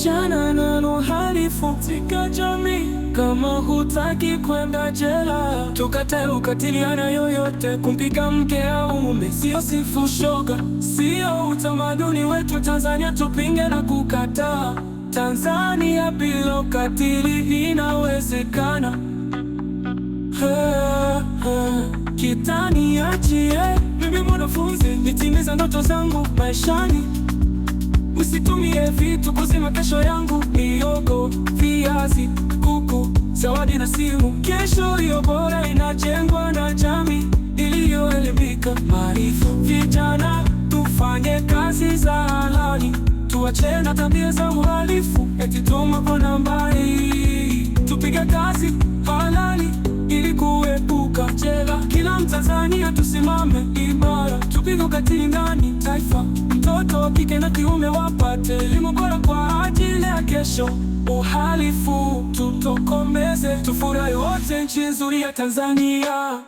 Achana na uhalifu katika jamii. Kama hutaki kwenda jela, tukatae ukatili aina yoyote. Kumpiga mke au mume sio sifa, shoga sio utamaduni wetu Tanzania, tupinge na kukataa. Tanzania bila ukatili inawezekana. Kitaniachie mimi mwanafunzi, nitimiza ndoto zangu maishani. Usitumie vitu kuzima kesho yangu. Mihogo, viazi, kuku, zawadi na simu. Kesho hiyo bora inajengwa na jamii iliyoelimika. Maarifa, vijana tufanye kazi za halali, tuache na tabia za uhalifu. Eti tuma kwa nambari, tupige kazi halali ili kuepuka jela. Kila Mtanzania tusimame imara, tupige ukatili ndani taifa. Mtoto wa kike na kiume wapate elimu bora kwa ajili ya kesho. Uhalifu tutokomeze, tufurahi wote nchi nzuri ya Tanzania.